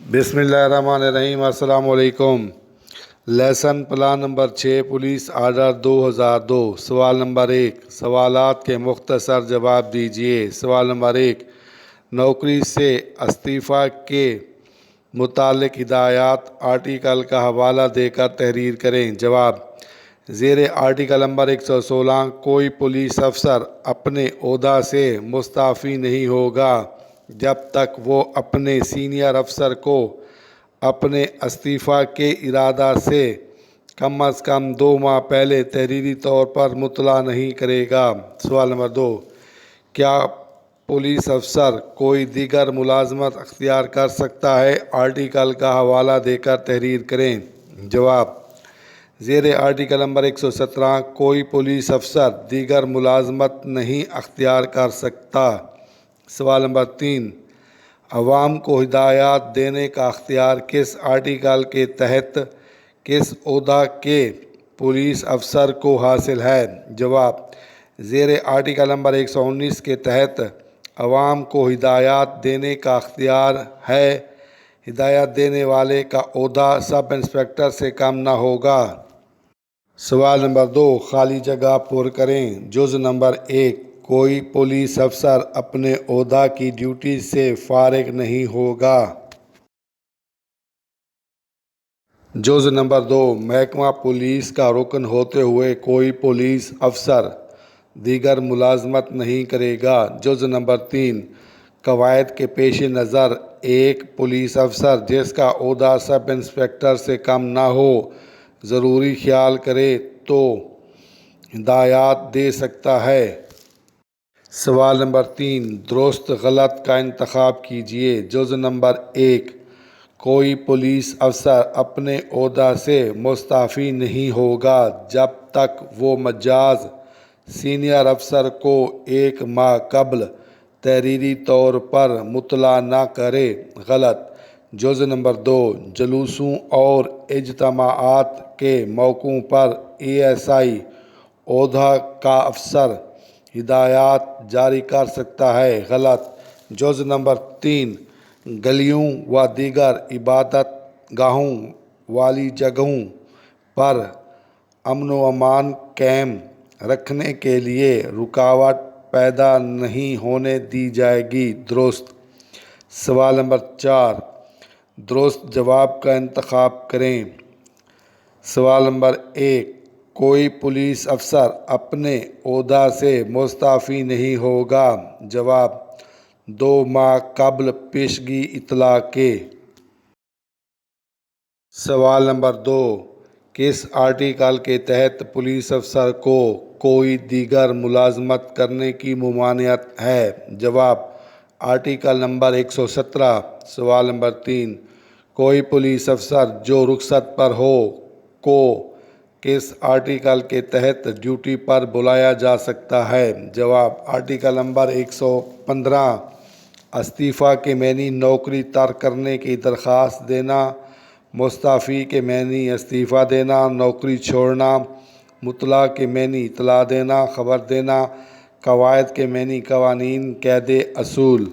بسم اللہ الرحمن الرحیم۔ السلام علیکم۔ Lesson plan number 6 police order 2002۔ سوال نمبر 1، سوالات کے مختصر جواب دیجیے۔ سوال نمبر 1، نوکری سے استعفیٰ کے متعلق ہدایات آرٹیکل کا حوالہ دے کر تحریر کریں۔ جواب: زیر آرٹیکل نمبر 116 کوئی پولیس افسر اپنے عہدہ سے مستعفی نہیں ہوگا جب تک وہ اپنے سینئر افسر کو اپنے استعفیٰ کے ارادہ سے کم از کم 2 ماہ پہلے تحریری طور پر مطلع نہیں کرے گا۔ سوال نمبر 2، کیا پولیس افسر کوئی دیگر ملازمت اختیار کر سکتا ہے؟ آرٹیکل کا حوالہ دے کر تحریر کریں۔ جواب: زیر آرٹیکل نمبر 117 کوئی پولیس افسر دیگر ملازمت نہیں اختیار کر سکتا۔ سوال نمبر 3، عوام کو ہدایات دینے کا اختیار کس آرٹیکل کے تحت کس عہدہ کے پولیس افسر کو حاصل ہے؟ جواب: زیر آرٹیکل نمبر 119 کے تحت عوام کو ہدایات دینے کا اختیار ہے۔ ہدایت دینے والے کا عہدہ سب انسپکٹر سے کم نہ ہوگا۔ سوال نمبر 2، خالی جگہ پر کریں۔ جز نمبر 1، کوئی پولیس افسر اپنے عہدہ کی ڈیوٹی سے فارغ نہیں ہوگا۔ جز نمبر 2، محکمہ پولیس کا رکن ہوتے ہوئے کوئی پولیس افسر دیگر ملازمت نہیں کرے گا۔ جز نمبر 3، قواعد کے پیش نظر ایک پولیس افسر جس کا عہدہ سب انسپکٹر سے کم نہ ہو ضروری خیال کرے تو ہدایات دے سکتا ہے۔ سوال نمبر 3، درست غلط کا انتخاب کیجیے۔ جز نمبر 1، کوئی پولیس افسر اپنے عہدہ سے مستعفی نہیں ہوگا جب تک وہ مجاز سینئر افسر کو 1 ماہ قبل تحریری طور پر مطلع نہ کرے۔ غلط۔ جز نمبر 2، جلوسوں اور اجتماعات کے موقعوں پر ASI عہدہ کا افسر ہدایات جاری کر سکتا ہے۔ غلط۔ جز نمبر 3، گلیوں و دیگر عبادت گاہوں والی جگہوں پر امن و امان قائم رکھنے کے لیے رکاوٹ پیدا نہیں ہونے دی جائے گی۔ درست۔ سوال نمبر 4، درست جواب کا انتخاب کریں۔ سوال نمبر 1، کوئی پولیس افسر اپنے عہدہ سے مستعفی نہیں ہوگا۔ جواب: 2 ماہ قبل پیشگی اطلاع کے۔ سوال نمبر 2، کس آرٹیکل کے تحت پولیس افسر کو کوئی دیگر ملازمت کرنے کی ممانعت ہے؟ جواب: آرٹیکل نمبر 117۔ سوال نمبر 3، کوئی پولیس افسر جو رخصت پر ہو کو کس آرٹیکل کے تحت ڈیوٹی پر بلایا جا سکتا ہے؟ جواب: آرٹیکل نمبر 115۔ استعفیٰ کے معنی نوکری ترک کرنے کی درخواست دینا، مستعفی کے معنی استعفیٰ دینا، نوکری چھوڑنا، مطلع کے معنی اطلاع دینا، خبر دینا، قواعد کے معنی قوانین، قاعدے، اصول۔